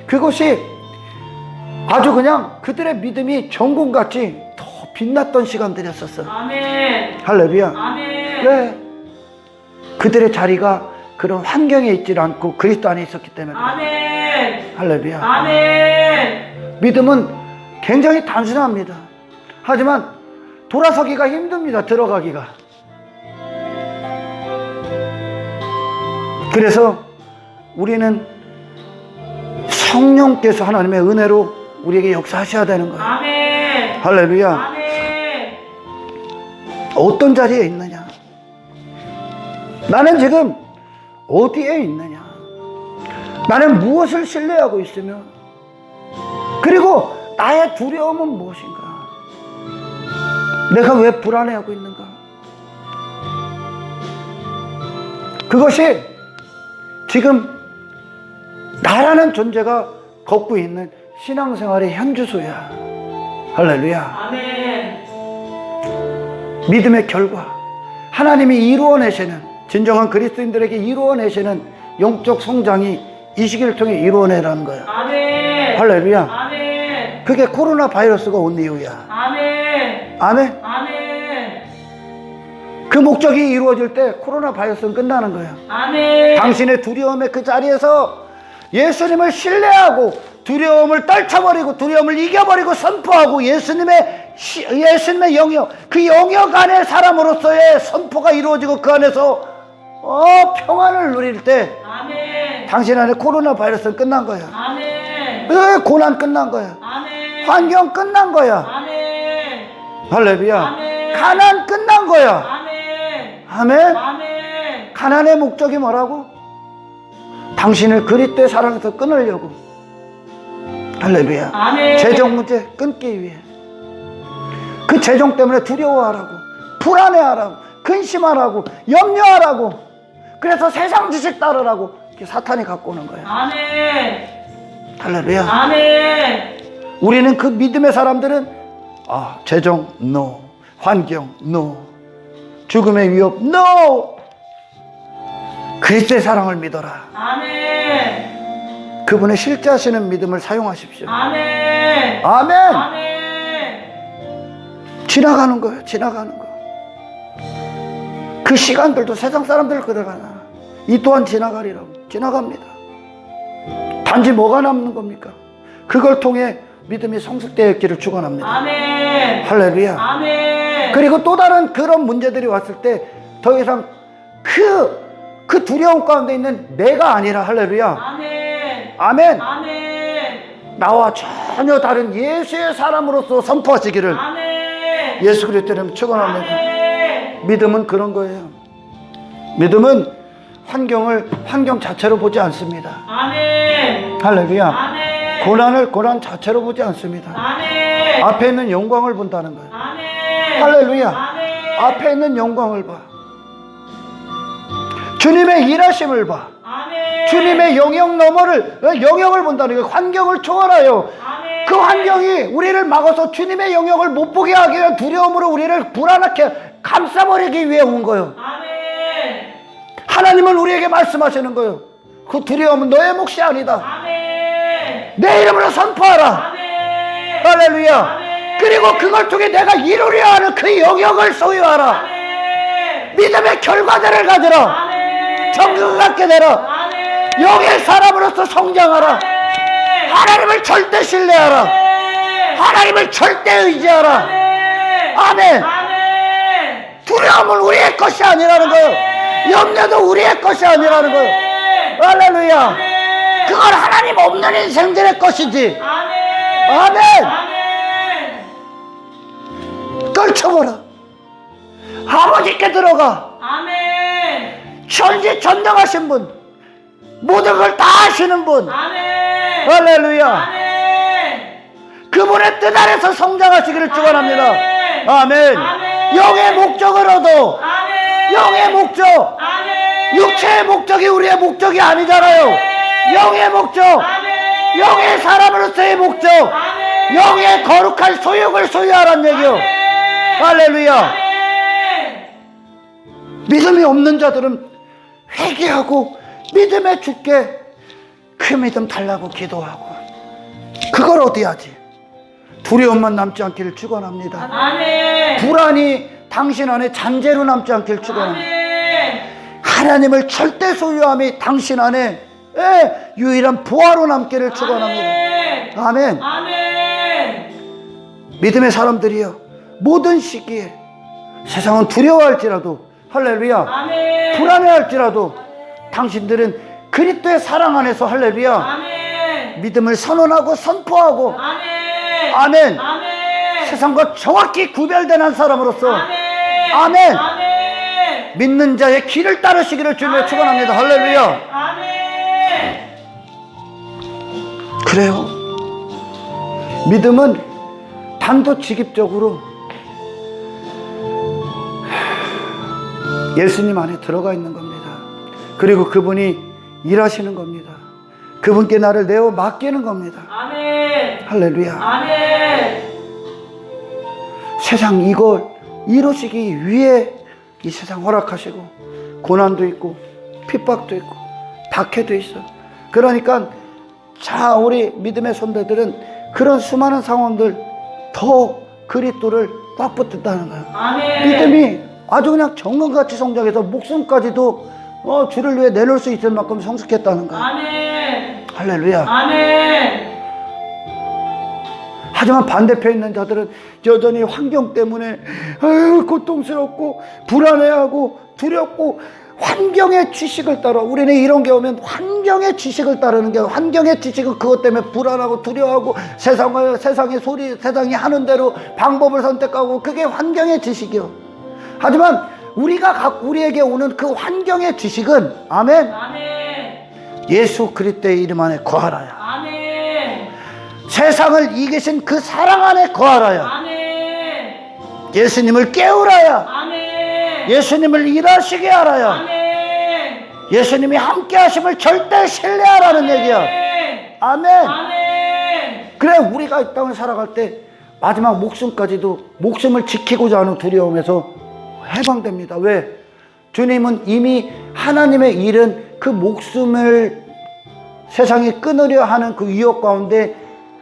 그것이 아주 그냥 그들의 믿음이 전군같이 더 빛났던 시간들이었었어. 아멘. 할렐루야. 아멘. 왜? 그들의 자리가 그런 환경에 있지 않고 그리스도 안에 있었기 때문에. 아멘. 할렐루야. 아멘. 믿음은 굉장히 단순합니다. 하지만 돌아서기가 힘듭니다. 들어가기가. 그래서 우리는 성령께서 하나님의 은혜로 우리에게 역사하셔야 되는 거예요. 아멘. 할렐루야. 아멘. 어떤 자리에 있느냐? 나는 지금 어디에 있느냐? 나는 무엇을 신뢰하고 있으며, 그리고 나의 두려움은 무엇인가? 내가 왜 불안해하고 있는가? 그것이 지금 나라는 존재가 걷고 있는 신앙생활의 현주소야. 할렐루야. 아멘. 믿음의 결과, 하나님이 이루어내시는, 진정한 그리스도인들에게 이루어내시는 영적 성장이 이 시기를 통해 이루어내라는 거야. 아멘. 할렐루야. 아멘. 그게 코로나 바이러스가 온 이유야. 아멘. 아멘. 아멘. 그 목적이 이루어질 때 코로나 바이러스는 끝나는 거야. 아멘. 당신의 두려움의 그 자리에서 예수님을 신뢰하고 두려움을 떨쳐버리고 두려움을 이겨버리고 선포하고 예수님의 영역, 그 영역 안에 사람으로서의 선포가 이루어지고 그 안에서 평안을 누릴 때 아멘. 당신 안에 코로나 바이러스는 끝난 거야. 아멘. 고난 끝난 거야. 아멘. 환경 끝난 거야. 아멘. 할렐루야. 아멘. 가난 끝난 거야. 아멘. 아멘. 아멘. 가난의 목적이 뭐라고? 당신을 그리스도의 사랑에서 끊으려고. 할렐루야. 아멘. 재정 문제 끊기 위해. 그 재정 때문에 두려워하라고, 불안해하라고, 근심하라고, 염려하라고. 그래서 세상 지식 따르라고 사탄이 갖고 오는 거예요. 아멘. 할렐루야. 아멘. 우리는 그 믿음의 사람들은 재정 no, 환경 no, 죽음의 위협 no, 그리스도의 사랑을 믿어라. 아멘. 그분의 실제하시는 믿음을 사용하십시오. 아멘. 아멘. 아멘. 지나가는 거예요. 지나가는 거. 그 시간들도 세상 사람들 그러잖아. 이 또한 지나가리라고. 지나갑니다. 단지 뭐가 남는 겁니까? 그걸 통해 믿음이 성숙되었기를 축원합니다. 아멘. 할렐루야. 아멘. 그리고 또 다른 그런 문제들이 왔을 때 더 이상 그 두려움 가운데 있는 내가 아니라, 할렐루야. 아멘. 아멘. 아멘. 나와 전혀 다른 예수의 사람으로서 선포하시기를 아멘. 예수 그리스도를 축원합니다. 아멘. 믿음은 그런 거예요. 믿음은 환경 자체로 보지 않습니다. 아멘. 할렐루야. 아멘. 고난을 고난 자체로 보지 않습니다. 아멘. 앞에 있는 영광을 본다는 거예요. 아멘. 할렐루야. 아멘. 앞에 있는 영광을 봐. 주님의 일하심을 봐. 아멘. 주님의 영역을 본다는 거예요. 환경을 초월하여. 아멘. 그 환경이 우리를 막아서 주님의 영역을 못 보게 하기 위한 두려움으로 우리를 불안하게 감싸버리기 위해 온 거예요. 아멘. 하나님은 우리에게 말씀하시는 거예요. 그 두려움은 너의 몫이 아니다. 아멘. 내 이름으로 선포하라. 아멘. 할렐루야. 아멘. 그리고 그걸 통해 내가 이루려 하는 그 영역을 소유하라. 아멘. 믿음의 결과들을 가져라. 아멘. 정금 갖게 되라. 아멘. 영의 사람으로서 성장하라. 아멘. 하나님을 절대 신뢰하라. 아멘. 하나님을 절대 의지하라. 아멘. 아멘. 아멘. 두려움은 우리의 것이 아니라는 거예요. 염려도 우리의 것이 아니라는 거예요. 할렐루야. 아멘. 그건 하나님 없는 인생들의 것이지. 아멘. 아멘. 아멘. 떨쳐버려. 아버지께 들어가. 아멘. 전지전능하신 분, 모든 걸 다 아시는 분. 아멘. 할렐루야. 아멘. 그분의 뜻 아래서 성장하시기를 축원합니다. 아멘. 아멘. 아멘. 영의 목적으로도, 아멘. 영의 목적, 아멘. 육체의 목적이 우리의 목적이 아니잖아요. 영의 목적, 아멘. 영의 사람으로서의 목적, 아멘. 영의 거룩한 소욕을 소유하라는 얘기요. 아멘. 할렐루야. 아멘. 믿음이 없는 자들은 회개하고 믿음의 주께 그 믿음 달라고 기도하고, 그걸 어디 하지? 두려움만 남지 않기를 축원합니다. 아멘. 불안이 당신 안에 잔재로 남지 않기를 축원합니다. 아멘. 하나님을 절대 소유함이 당신 안에 유일한 보화로 남기를 축원합니다. 아멘. 아멘. 믿음의 사람들이여, 모든 시기에 세상은 두려워할지라도, 할렐루야, 아멘. 불안해할지라도 당신들은 그리스도의 사랑 안에서, 할렐루야, 아멘. 믿음을 선언하고 선포하고, 아멘. 아멘, 아멘. 세상과 정확히 구별된 한 사람으로서 아멘. 아멘. 아멘. 믿는 자의 길을 따르시기를 주님의 축원합니다. 할렐루야. 아멘. 그래요. 믿음은 단도직입적으로 예수님 안에 들어가 있는 겁니다. 그리고 그분이 일하시는 겁니다. 그분께 나를 내어 맡기는 겁니다. 아멘. 할렐루야. 아멘. 세상 이걸 이루시기 위해 이 세상 허락하시고, 고난도 있고 핍박도 있고 박해도 있어. 그러니까 자, 우리 믿음의 손자들은 그런 수많은 상황들 더 그리스도를 꽉 붙든다는 거예요. 아멘. 믿음이 아주 그냥 정금같이 성장해서 목숨까지도 주를 위해 내놓을 수 있을 만큼 성숙했다는 거예요. 아멘. 할렐루야. 아멘. 하지만 반대편에 있는 자들은 여전히 환경 때문에 고통스럽고 불안해하고 두렵고 환경의 지식을 따라, 우리는 이런 게 오면 환경의 지식을 따르는 게, 환경의 지식은 그것 때문에 불안하고 두려워하고 세상의 소리, 세상이 하는 대로 방법을 선택하고, 그게 환경의 지식이요. 하지만 우리에게 오는 그 환경의 지식은, 아멘, 아멘. 예수 그리스도의 이름 안에 거하라야. 아멘. 세상을 이기신 그 사랑 안에 거하라야. 아멘. 예수님을 깨우라야. 아멘. 예수님을 일하시게 하라야. 아멘. 예수님이 함께 하심을 절대 신뢰하라는 얘기야. 아멘. 아멘. 그래, 우리가 이 땅을 살아갈 때 마지막 목숨까지도 목숨을 지키고자 하는 두려움에서 해방됩니다. 왜? 주님은 이미 하나님의 일은 그 목숨을 세상에 끊으려 하는 그 위협 가운데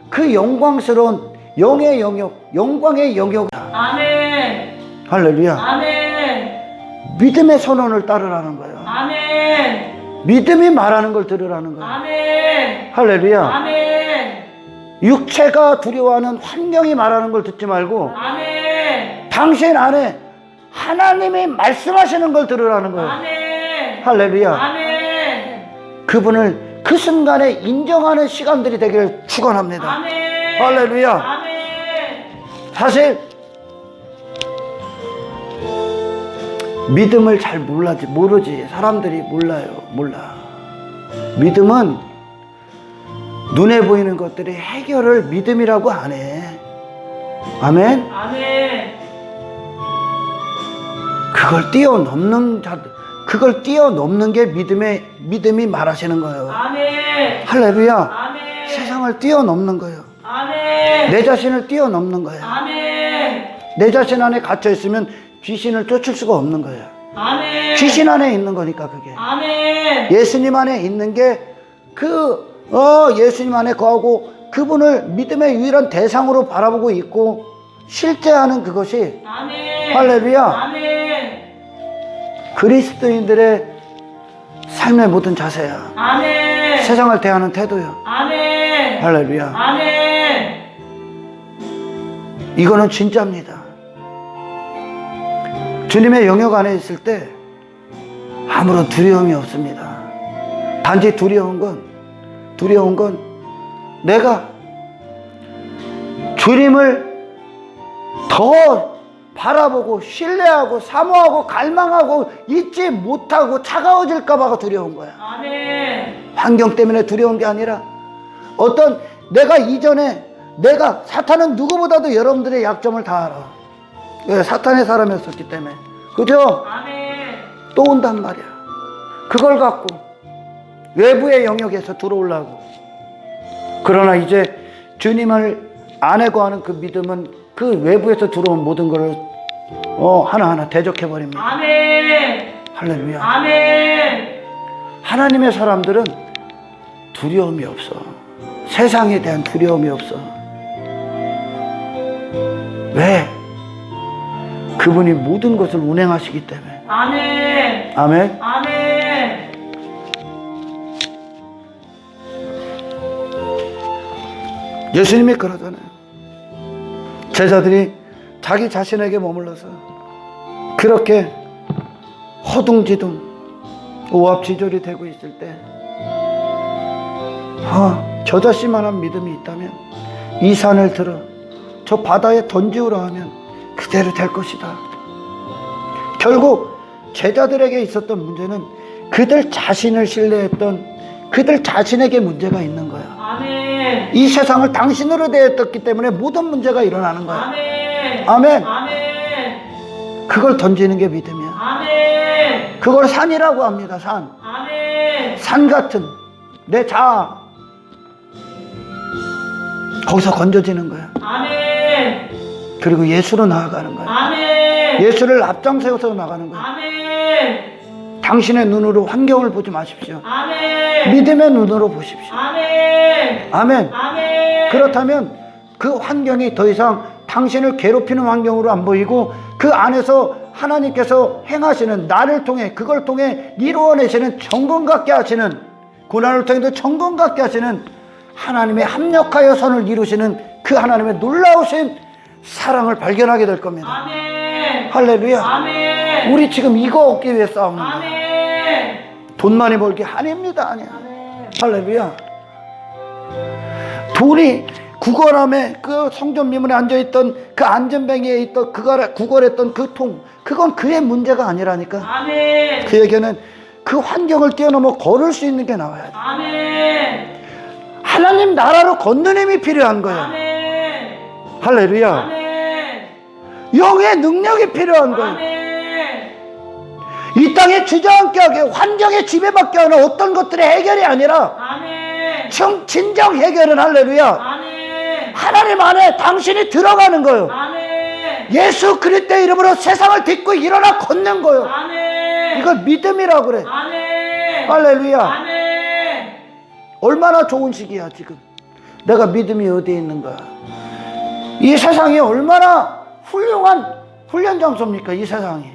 그 영광스러운 영의 영역, 영광의 영역. 아멘. 할렐루야. 아멘. 믿음의 선언을 따르라는 거예요. 아멘. 믿음이 말하는 걸 들으라는 거예요. 아멘. 할렐루야. 아멘. 육체가 두려워하는 환경이 말하는 걸 듣지 말고 아멘. 당신 안에 하나님이 말씀하시는 걸 들으라는 거예요. 아멘. 할렐루야. 아멘. 그분을 그 순간에 인정하는 시간들이 되기를 축원합니다. 아멘. 할렐루야. 아멘. 사실 믿음을 잘 모르지. 사람들이 몰라. 믿음은 눈에 보이는 것들의 해결을 믿음이라고 안 해. 아멘. 아멘. 그걸 뛰어넘는 게 믿음이 말하시는 거예요. 아멘. 할렐루야. 아멘. 세상을 뛰어넘는 거예요. 아멘. 내 자신을 뛰어넘는 거예요. 아멘. 내 자신 안에 갇혀 있으면 귀신을 쫓을 수가 없는 거예요. 아멘. 귀신 안에 있는 거니까 그게. 아멘. 예수님 안에 있는 게 예수님 안에 거하고 그분을 믿음의 유일한 대상으로 바라보고 있고 실제하는 그것이 아멘. 할렐루야. 아멘. 그리스도인들의 삶의 모든 자세야. 아멘. 세상을 대하는 태도야. 아멘. 할렐루야. 아멘. 이거는 진짜입니다. 주님의 영역 안에 있을 때 아무런 두려움이 없습니다. 단지 두려운 건 내가 주님을 더 바라보고 신뢰하고 사모하고 갈망하고 잊지 못하고 차가워질까 봐 두려운 거야. 아멘. 환경 때문에 두려운 게 아니라 어떤 내가 이전에 사탄은 누구보다도 여러분들의 약점을 다 알아. 왜? 사탄의 사람이었었기 때문에. 그죠? 아멘. 또 온단 말이야. 그걸 갖고 외부의 영역에서 들어오려고. 그러나 이제 주님을 안에 거하는 그 믿음은 그 외부에서 들어온 모든 것을 하나하나 대적해버립니다. 아멘. 할렐루야. 아멘. 하나님의 사람들은 두려움이 없어. 세상에 대한 두려움이 없어. 왜? 그분이 모든 것을 운행하시기 때문에. 아멘. 아멘. 아멘. 예수님이 그러잖아요. 제자들이 자기 자신에게 머물러서 그렇게 허둥지둥 오합지졸이 되고 있을 때 저 자신만한 믿음이 있다면 이 산을 들어 저 바다에 던지우라 하면 그대로 될 것이다. 결국 제자들에게 있었던 문제는 그들 자신을 신뢰했던 그들 자신에게 문제가 있는 거야. 아멘. 이 세상을 당신으로 대했기 때문에 모든 문제가 일어나는 거야. 아멘. 아멘. 아멘. 그걸 던지는 게 믿음이야. 아멘. 그걸 산이라고 합니다. 산. 아멘. 산 같은 내 자아. 거기서 건져지는 거야. 아멘. 그리고 예수로 나아가는 거야. 아멘. 예수를 앞장세워서 나가는 거야. 아멘. 당신의 눈으로 환경을 보지 마십시오. 아멘. 믿음의 눈으로 보십시오. 아멘. 아멘. 아멘. 그렇다면 그 환경이 더 이상 당신을 괴롭히는 환경으로 안 보이고 그 안에서 하나님께서 행하시는 나를 통해 그걸 통해 이루어내시는 정권 갖게 하시는 고난을 통해서 정권 갖게 하시는 하나님의 합력하여 선을 이루시는 그 하나님의 놀라우신 사랑을 발견하게 될 겁니다. 아멘. 할렐루야. 아멘. 우리 지금 이거 얻기 위해 싸우는 거야. 아멘. 돈 많이 벌기 아닙니다. 아니야. 아멘. 할렐루야. 돈이 구걸함에 그 성전 미문에 앉아있던 그 안전뱅이에 있던 구걸했던 그 통, 그건 그의 문제가 아니라니까. 아멘. 그에게는 그 환경을 뛰어넘어 걸을 수 있는 게 나와야 돼. 아멘. 하나님 나라로 걷는 힘이 필요한 거야. 아멘. 할렐루야. 아멘. 영의 능력이 필요한 거야. 아멘. 이 땅에 주저앉게 하게 환경에 지배받게 하는 어떤 것들의 해결이 아니라 아멘. 진정 해결은 할렐루야. 아멘. 하나님 안에 당신이 들어가는 거예요. 아멘. 예수 그리스도의 이름으로 세상을 딛고 일어나 걷는 거예요. 아멘. 이걸 믿음이라고 그래. 아멘. 할렐루야. 아멘. 얼마나 좋은 시기야 지금. 내가 믿음이 어디에 있는가. 이 세상이 얼마나 훌륭한 훈련 장소입니까 이 세상이.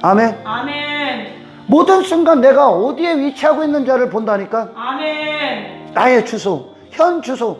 아멘. 아멘. 모든 순간 내가 어디에 위치하고 있는지를 본다니까. 아멘. 나의 주소, 현 주소.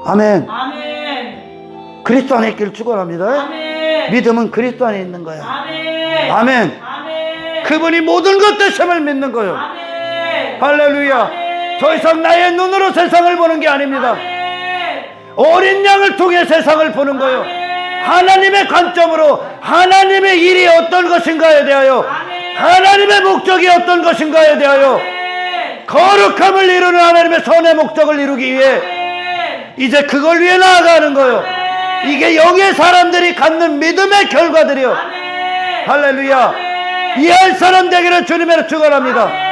아멘. 아멘. 그리스도 안에 있기를 축원합니다. 아멘. 믿음은 그리스도 안에 있는 거야. 아멘. 아멘. 아멘. 그분이 모든 것 되심을 믿는 거예요. 아멘. 할렐루야. 아멘. 더 이상 나의 눈으로 세상을 보는 게 아닙니다. 아멘. 어린 양을 통해 세상을 보는 거예요. 아멘. 하나님의 관점으로 하나님의 일이 어떤 것인가에 대하여, 아멘. 하나님의 목적이 어떤 것인가에 대하여 아멘. 거룩함을 이루는 하나님의 선의 목적을 이루기 위해 아멘. 이제 그걸 위해 나아가는 거예요. 아멘. 이게 영의 사람들이 갖는 믿음의 결과들이요. 아멘. 할렐루야. 아멘. 이해할 사람 되기를 주님으로 축원합니다. 아멘.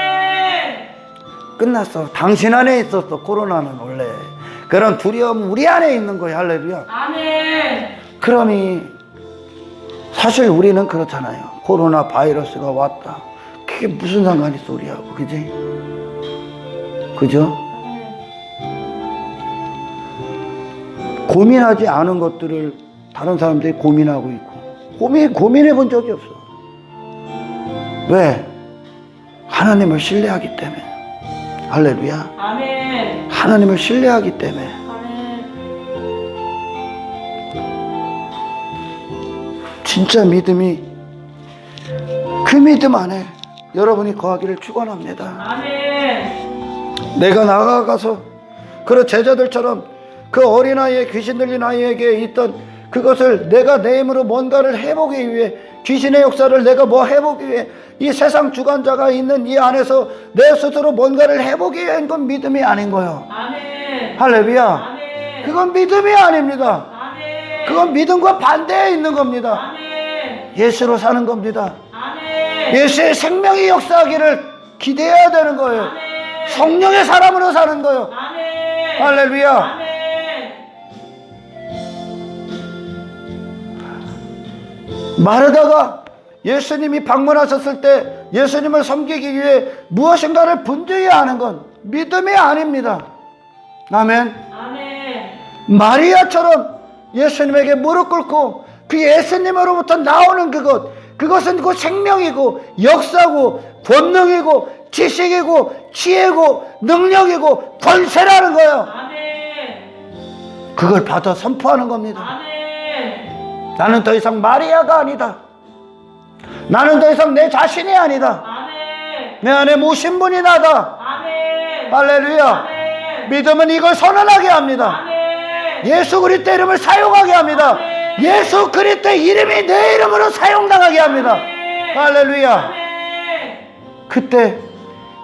끝났어. 당신 안에 있었어. 코로나는 원래 그런 두려움 우리 안에 있는 거예요. 할렐루야. 아멘. 그러니 사실 우리는 그렇잖아요. 코로나 바이러스가 왔다. 그게 무슨 상관이 있어 우리하고. 그지? 그죠? 고민하지 않은 것들을 다른 사람들이 고민하고 있고, 고민해 본 적이 없어. 왜? 하나님을 신뢰하기 때문에. 할렐루야. 아멘. 하나님을 신뢰하기 때문에. 아멘. 진짜 믿음이, 그 믿음 안에 여러분이 거하기를 축원합니다. 아멘. 내가 나아가서 그 제자들처럼 그 어린아이의 귀신 들린 아이에게 있던 그것을 내가 내 힘으로 뭔가를 해보기 위해, 귀신의 역사를 내가 뭐 해보기 위해, 이 세상 주관자가 있는 이 안에서 내 스스로 뭔가를 해보기 위한 건 믿음이 아닌 거예요. 아멘. 할렐루야. 아멘. 그건 믿음이 아닙니다. 아멘. 그건 믿음과 반대에 있는 겁니다. 아멘. 예수로 사는 겁니다. 아멘. 예수의 생명이 역사하기를 기대해야 되는 거예요. 아멘. 성령의 사람으로 사는 거예요. 아멘. 할렐루야. 아멘. 마르다가 예수님이 방문하셨을 때 예수님을 섬기기 위해 무엇인가를 분주해야 하는 건 믿음이 아닙니다. 아멘. 아멘. 마리아처럼 예수님에게 무릎 꿇고 그 예수님으로부터 나오는 그것은 그 생명이고 역사고 권능이고 지식이고 지혜고 능력이고 권세라는 거예요. 아멘. 그걸 받아 선포하는 겁니다. 아멘. 나는 더 이상 마리아가 아니다. 나는 더 이상 내 자신이 아니다. 아멘. 내 안에 모신 분이 나다. 아멘. 할렐루야. 아멘. 믿음은 이걸 선언하게 합니다. 아멘. 예수 그리스도 이름을 사용하게 합니다. 아멘. 예수 그리스도 이름이 내 이름으로 사용당하게 합니다. 아멘. 할렐루야. 아멘. 그때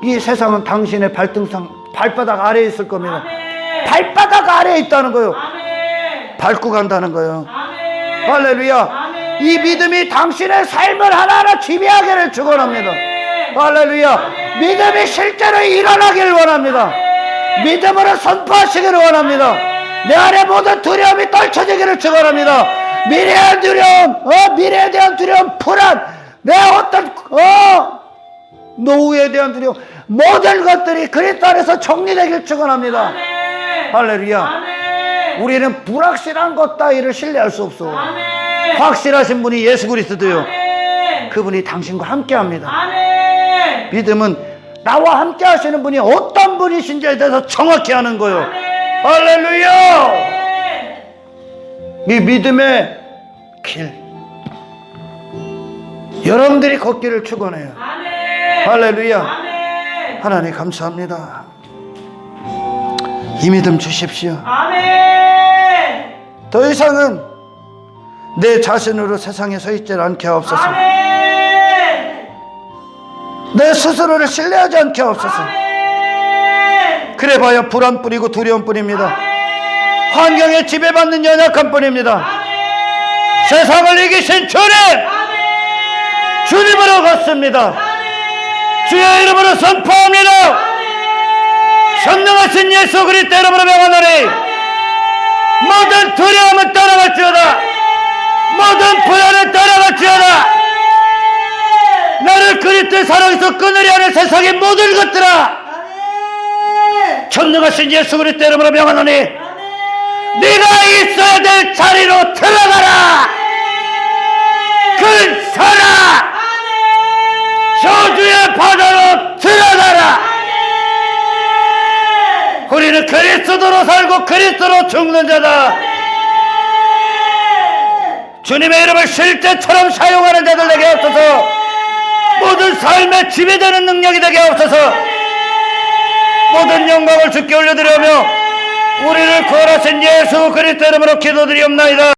이 세상은 당신의 발바닥 아래에 있을 겁니다. 아멘. 발바닥 아래에 있다는 거예요. 아멘. 밟고 간다는 거예요. 아멘. 할렐루야. 아멘. 이 믿음이 당신의 삶을 하나하나 지배하기를 축원합니다. 아멘. 할렐루야. 아멘. 믿음이 실제로 일어나기를 원합니다. 아멘. 믿음으로 선포하시기를 원합니다. 아멘. 내 안에 모든 두려움이 떨쳐지기를 축원합니다. 미래의 두려움, 미래에 대한 두려움, 불안, 내 어떤 노후에 대한 두려움, 모든 것들이 그리스도 안에서 정리되길 축원합니다. 아멘. 할렐루야. 아멘. 우리는 불확실한 것 따위를 신뢰할 수 없어. 아멘. 확실하신 분이 예수 그리스도요. 아멘. 그분이 당신과 함께합니다. 아멘. 믿음은 나와 함께 하시는 분이 어떤 분이신지에 대해서 정확히 아는 거예요. 아멘. 할렐루야. 아멘. 이 믿음의 길, 여러분들이 걷기를 축원해요. 아멘. 할렐루야. 아멘. 하나님 감사합니다. 이 믿음 주십시오. 아멘. 더 이상은 내 자신으로 세상에 서 있지 않게 하옵소서. 아멘. 내 스스로를 신뢰하지 않게 하옵소서. 아멘. 그래봐야 불안뿐이고 두려움뿐입니다. 아멘. 환경에 지배받는 연약한 뿐입니다. 아멘. 세상을 이기신 주님, 아멘. 주님으로 걷습니다. 아멘. 주의 이름으로 선포합니다. 아멘. 선능하신 예수 그리스도 이름으로 명하노니 모든 두려움은 떠나갈지어다. 모든 불안은 떠나갈지어다. 나를 그리스도의 사랑에서 끊으려 하는 세상의 모든 것들아, 전능하신 예수 그리스도 이름으로 명하노니 네가 있어야 될 자리로 들어가라. 근사라. 저주의 바다로 들어가라. 우리는 그리스도로 살고 그리스도로 죽는 자다. 주님의 이름을 실제처럼 사용하는 자들 되게 하옵소서. 모든 삶에 지배되는 능력이 되게 하옵소서. 모든 영광을 주께 올려드리며 우리를 구원하신 예수 그리스도 이름으로 기도드리옵나이다.